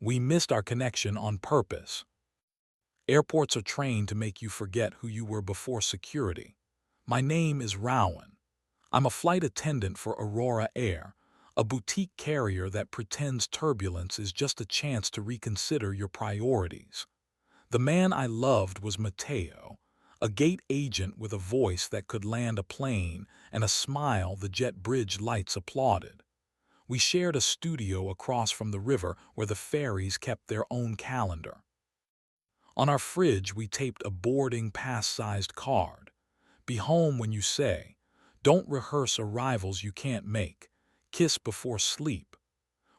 We missed our connection on purpose. Airports are trained to make you forget who you were before security. My name is Rowan. I'm a flight attendant for Aurora Air, a boutique carrier that pretends turbulence is just a chance to reconsider your priorities. The man I loved was Mateo, a gate agent with a voice that could land a plane and a smile the jet bridge lights applauded. We shared a studio across from the river where the ferries kept their own calendar. On our fridge, we taped a boarding pass-sized card. Be home when you say. Don't rehearse arrivals you can't make. Kiss before sleep.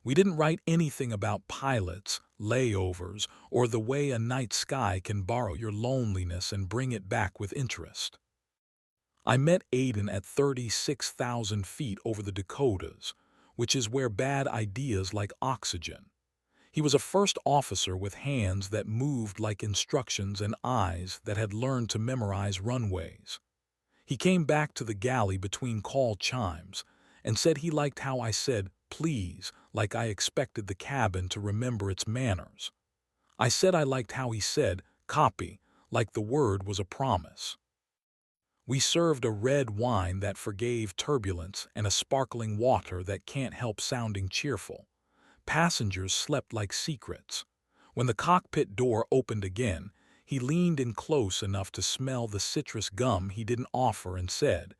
We didn't write anything about pilots, layovers, or the way a night sky can borrow your loneliness and bring it back with interest. I met Aiden at 36,000 feet over the Dakotas, which is where bad ideas like oxygen. He was a first officer with hands that moved like instructions and eyes that had learned to memorize runways. He came back to the galley between call chimes and said he liked how I said, please, like I expected the cabin to remember its manners. I said I liked how he said, copy, like the word was a promise. We served a red wine that forgave turbulence and a sparkling water that can't help sounding cheerful. Passengers slept like secrets. When the cockpit door opened again, he leaned in close enough to smell the citrus gum he didn't offer and said,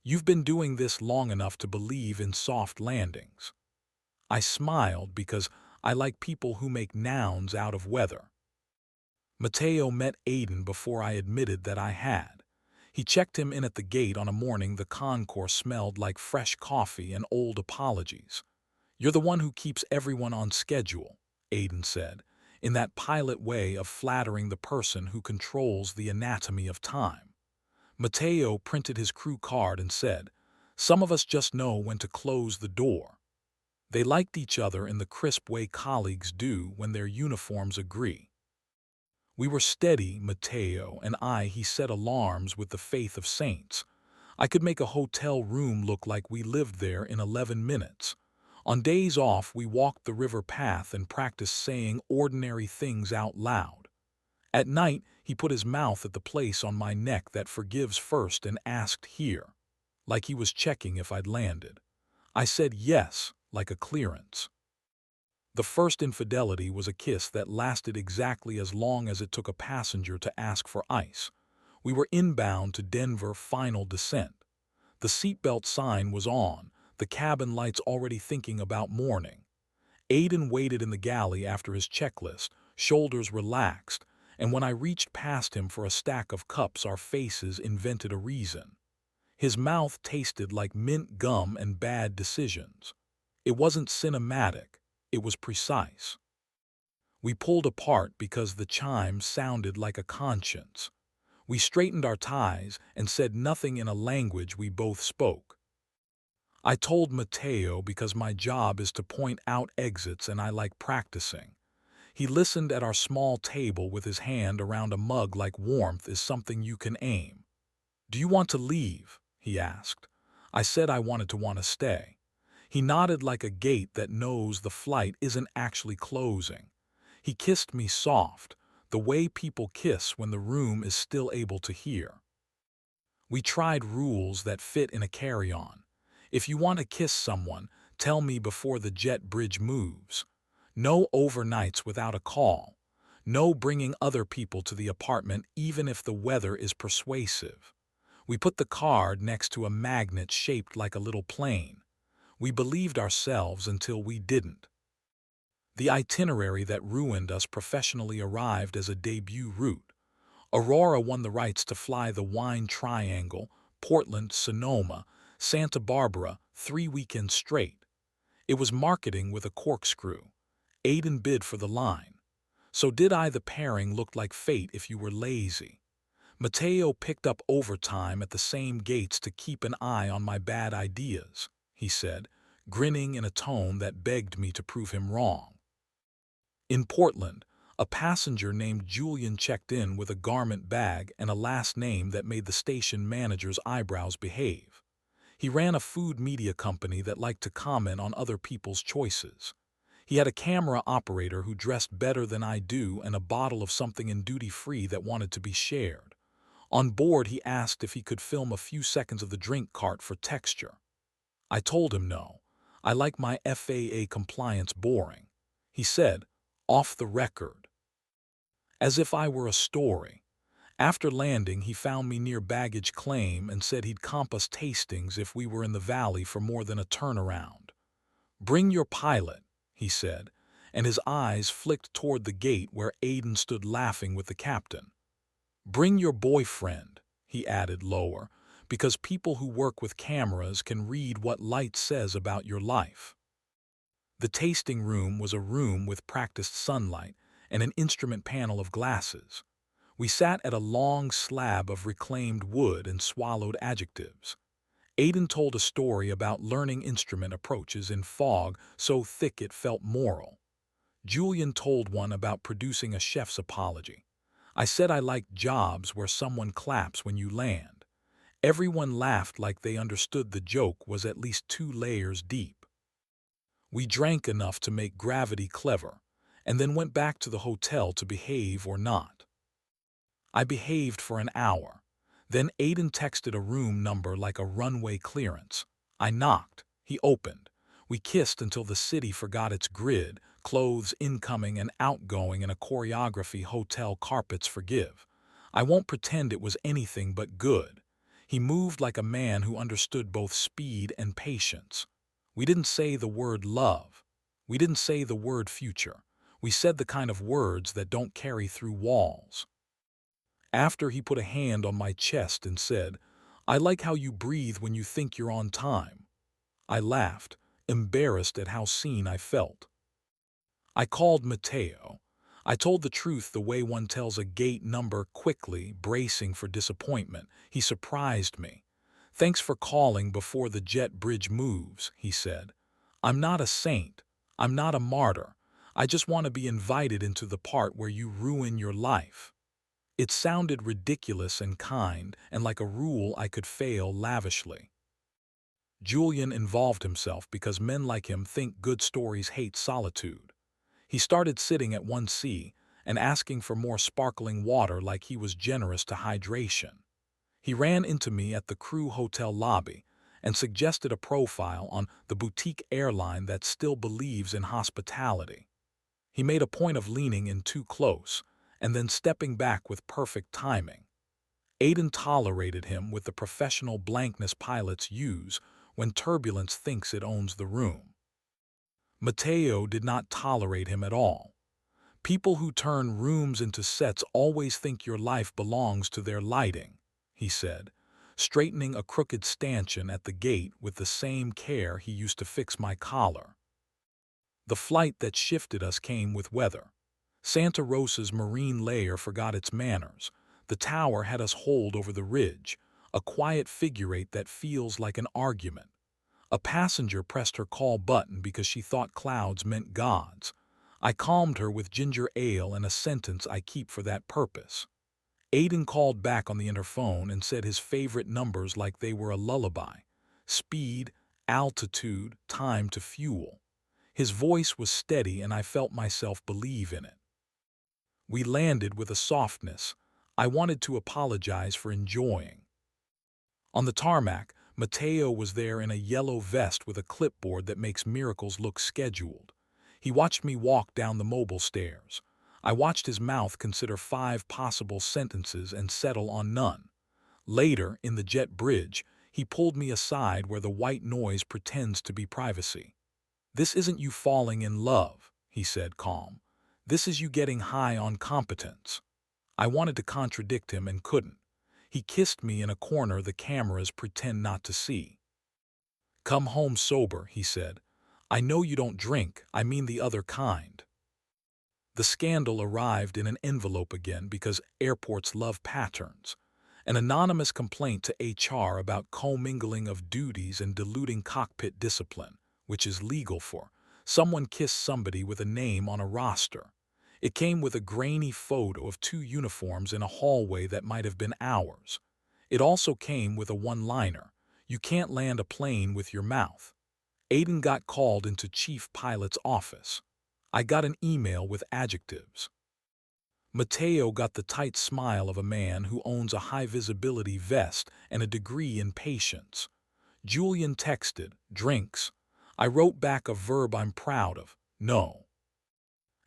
"You've been doing this long enough to believe in soft landings." I smiled because I like people who make nouns out of weather. Mateo met Aiden before I admitted that I had. He checked him in at the gate on a morning the concourse smelled like fresh coffee and old apologies. "You're the one who keeps everyone on schedule," Aiden said, in that pilot way of flattering the person who controls the anatomy of time. Mateo printed his crew card and said, "Some of us just know when to close the door." They liked each other in the crisp way colleagues do when their uniforms agree. We were steady, Mateo and I. He set alarms with the faith of saints. I could make a hotel room look like we lived there in 11 minutes. On days off, we walked the river path and practiced saying ordinary things out loud. At night, he put his mouth at the place on my neck that forgives first and asked here, like he was checking if I'd landed. I said yes, like a clearance. The first infidelity was a kiss that lasted exactly as long as it took a passenger to ask for ice. We were inbound to Denver, final descent. The seatbelt sign was on, the cabin lights already thinking about morning. Aiden waited in the galley after his checklist, shoulders relaxed, and when I reached past him for a stack of cups, our faces invented a reason. His mouth tasted like mint gum and bad decisions. It wasn't cinematic, it was precise. We pulled apart because the chime sounded like a conscience. We straightened our ties and said nothing in a language we both spoke. I told Mateo because my job is to point out exits and I like practicing. He listened at our small table with his hand around a mug like warmth is something you can aim. "Do you want to leave?" he asked. I said I wanted to want to stay. He nodded like a gate that knows the flight isn't actually closing. He kissed me soft, the way people kiss when the room is still able to hear. We tried rules that fit in a carry-on. If you want to kiss someone, tell me before the jet bridge moves. No overnights without a call. No bringing other people to the apartment even if the weather is persuasive. We put the card next to a magnet shaped like a little plane. We believed ourselves until we didn't. The itinerary that ruined us professionally arrived as a debut route. Aurora won the rights to fly the Wine Triangle, Portland, Sonoma, Santa Barbara, 3 weekends straight. It was marketing with a corkscrew. Aiden bid for the line. So did I. The pairing looked like fate if you were lazy. Mateo picked up overtime at the same gates to keep an eye on my bad ideas, he said, grinning in a tone that begged me to prove him wrong. In Portland, a passenger named Julian checked in with a garment bag and a last name that made the station manager's eyebrows behave. He ran a food media company that liked to comment on other people's choices. He had a camera operator who dressed better than I do and a bottle of something in duty-free that wanted to be shared. On board, he asked if he could film a few seconds of the drink cart for texture. I told him no. I like my FAA compliance boring. He said, off the record. As if I were a story. After landing, he found me near baggage claim and said he'd comp us tastings if we were in the valley for more than a turnaround. Bring your pilot, he said, and his eyes flicked toward the gate where Aiden stood laughing with the captain. Bring your boyfriend, he added lower, because people who work with cameras can read what light says about your life. The tasting room was a room with practiced sunlight and an instrument panel of glasses. We sat at a long slab of reclaimed wood and swallowed adjectives. Aiden told a story about learning instrument approaches in fog so thick it felt moral. Julian told one about producing a chef's apology. I said I liked jobs where someone claps when you land. Everyone laughed like they understood the joke was at least 2 layers deep. We drank enough to make gravity clever, and then went back to the hotel to behave or not. I behaved for an hour. Then Aiden texted a room number like a runway clearance. I knocked. He opened. We kissed until the city forgot its grid, clothes incoming and outgoing in a choreography hotel carpets forgive. I won't pretend it was anything but good. He moved like a man who understood both speed and patience. We didn't say the word love. We didn't say the word future. We said the kind of words that don't carry through walls. After, he put a hand on my chest and said, I like how you breathe when you think you're on time. I laughed, embarrassed at how seen I felt. I called Mateo. I told the truth the way one tells a gate number quickly, bracing for disappointment. He surprised me. Thanks for calling before the jet bridge moves, he said. I'm not a saint. I'm not a martyr. I just want to be invited into the part where you ruin your life. It sounded ridiculous and kind, and like a rule I could fail lavishly. Julian involved himself because men like him think good stories hate solitude. He started sitting at 1C and asking for more sparkling water like he was generous to hydration. He ran into me at the crew hotel lobby and suggested a profile on the boutique airline that still believes in hospitality. He made a point of leaning in too close and then stepping back with perfect timing. Aiden tolerated him with the professional blankness pilots use when turbulence thinks it owns the room. Mateo did not tolerate him at all. People who turn rooms into sets always think your life belongs to their lighting, he said, straightening a crooked stanchion at the gate with the same care he used to fix my collar. The flight that shifted us came with weather. Santa Rosa's marine layer forgot its manners. The tower had us holed over the ridge, a quiet figure eight that feels like an argument. A passenger pressed her call button because she thought clouds meant gods. I calmed her with ginger ale and a sentence I keep for that purpose. Aiden called back on the interphone and said his favorite numbers like they were a lullaby. Speed, altitude, time to fuel. His voice was steady and I felt myself believe in it. We landed with a softness I wanted to apologize for enjoying. On the tarmac, Mateo was there in a yellow vest with a clipboard that makes miracles look scheduled. He watched me walk down the mobile stairs. I watched his mouth consider 5 possible sentences and settle on none. Later, in the jet bridge, he pulled me aside where the white noise pretends to be privacy. This isn't you falling in love, he said, calm. This is you getting high on competence. I wanted to contradict him and couldn't. He kissed me in a corner the cameras pretend not to see. Come home sober, he said. I know you don't drink, I mean the other kind. The scandal arrived in an envelope again because airports love patterns. An anonymous complaint to HR about commingling of duties and diluting cockpit discipline, which is legal for someone kissed somebody with a name on a roster. It came with a grainy photo of 2 uniforms in a hallway that might have been ours. It also came with a one-liner, you can't land a plane with your mouth. Aiden got called into chief pilot's office. I got an email with adjectives. Mateo got the tight smile of a man who owns a high-visibility vest and a degree in patience. Julian texted, drinks. I wrote back a verb I'm proud of, no.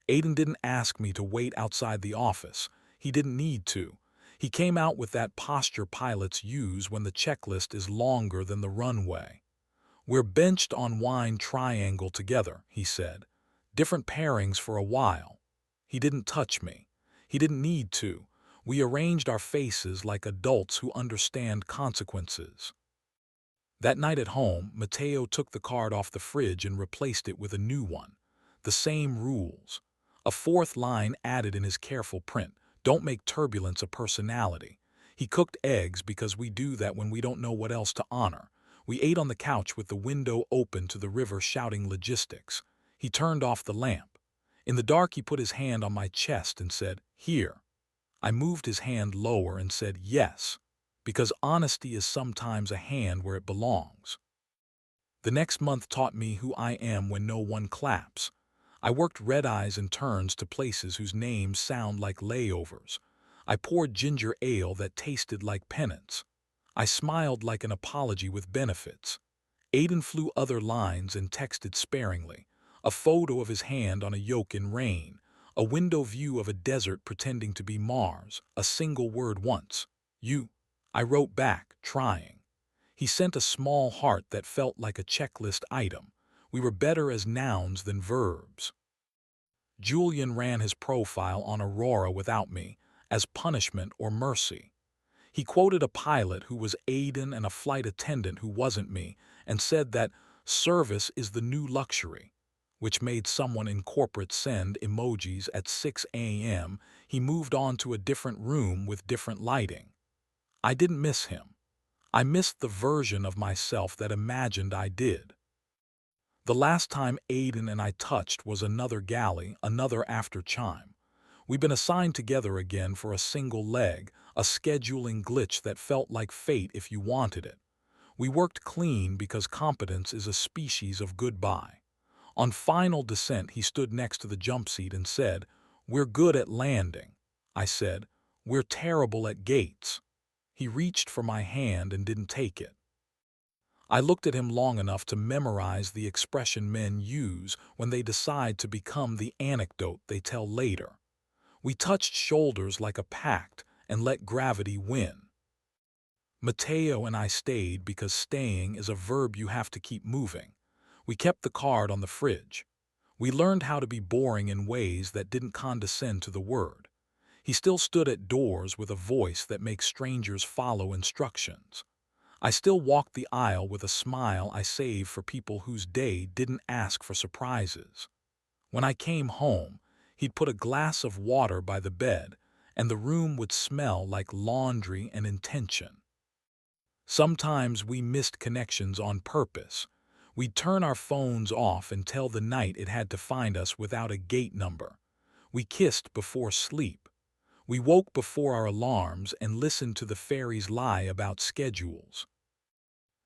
Aiden didn't ask me to wait outside the office. He didn't need to. He came out with that posture pilots use when the checklist is longer than the runway. We're benched on wine triangle together, he said. Different pairings for a while. He didn't touch me. He didn't need to. We arranged our faces like adults who understand consequences. That night at home, Mateo took the card off the fridge and replaced it with a new one. The same rules. A fourth line added in his careful print, don't make turbulence a personality. He cooked eggs because we do that when we don't know what else to honor. We ate on the couch with the window open to the river shouting logistics. He turned off the lamp. In the dark he put his hand on my chest and said, here. I moved his hand lower and said, yes, because honesty is sometimes a hand where it belongs. The next month taught me who I am when no one claps. I worked red-eyes and turns to places whose names sound like layovers. I poured ginger ale that tasted like penance. I smiled like an apology with benefits. Aiden flew other lines and texted sparingly. A photo of his hand on a yoke in rain. A window view of a desert pretending to be Mars. A single word once. You. I wrote back, trying. He sent a small heart that felt like a checklist item. We were better as nouns than verbs. Julian ran his profile on Aurora without me, as punishment or mercy. He quoted a pilot who was Aiden and a flight attendant who wasn't me, and said that service is the new luxury, which made someone in corporate send emojis at 6 a.m. He moved on to a different room with different lighting. I didn't miss him. I missed the version of myself that imagined I did. The last time Aiden and I touched was another galley, another after chime. We've been assigned together again for a single leg, a scheduling glitch that felt like fate if you wanted it. We worked clean because competence is a species of goodbye. On final descent, he stood next to the jump seat and said, we're good at landing. I said, we're terrible at gates. He reached for my hand and didn't take it. I looked at him long enough to memorize the expression men use when they decide to become the anecdote they tell later. We touched shoulders like a pact and let gravity win. Mateo and I stayed because staying is a verb you have to keep moving. We kept the card on the fridge. We learned how to be boring in ways that didn't condescend to the word. He still stood at doors with a voice that makes strangers follow instructions. I still walked the aisle with a smile I saved for people whose day didn't ask for surprises. When I came home, he'd put a glass of water by the bed, and the room would smell like laundry and intention. Sometimes we missed connections on purpose. We'd turn our phones off and tell the night it had to find us without a gate number. We kissed before sleep. We woke before our alarms and listened to the fairies lie about schedules.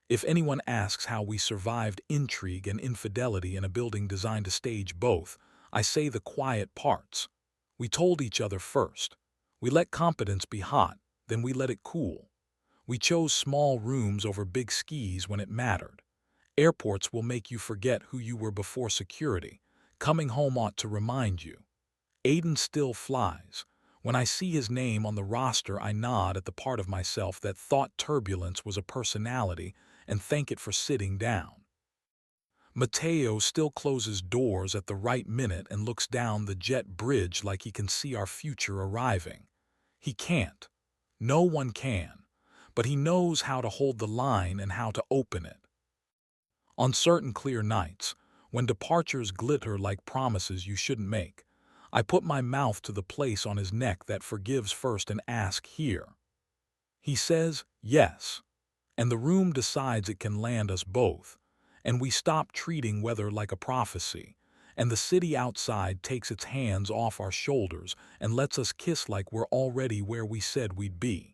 If anyone asks how we survived intrigue and infidelity in a building designed to stage both, I say the quiet parts. We told each other first. We let competence be hot, then we let it cool. We chose small rooms over big skis when it mattered. Airports will make you forget who you were before security. Coming home ought to remind you. Aiden still flies. When I see his name on the roster, I nod at the part of myself that thought turbulence was a personality and thank it for sitting down. Mateo still closes doors at the right minute and looks down the jet bridge like he can see our future arriving. He can't. No one can. But he knows how to hold the line and how to open it. On certain clear nights, when departures glitter like promises you shouldn't make, I put my mouth to the place on his neck that forgives first and asks here. He says, yes, and the room decides it can land us both, and we stop treating weather like a prophecy, and the city outside takes its hands off our shoulders and lets us kiss like we're already where we said we'd be.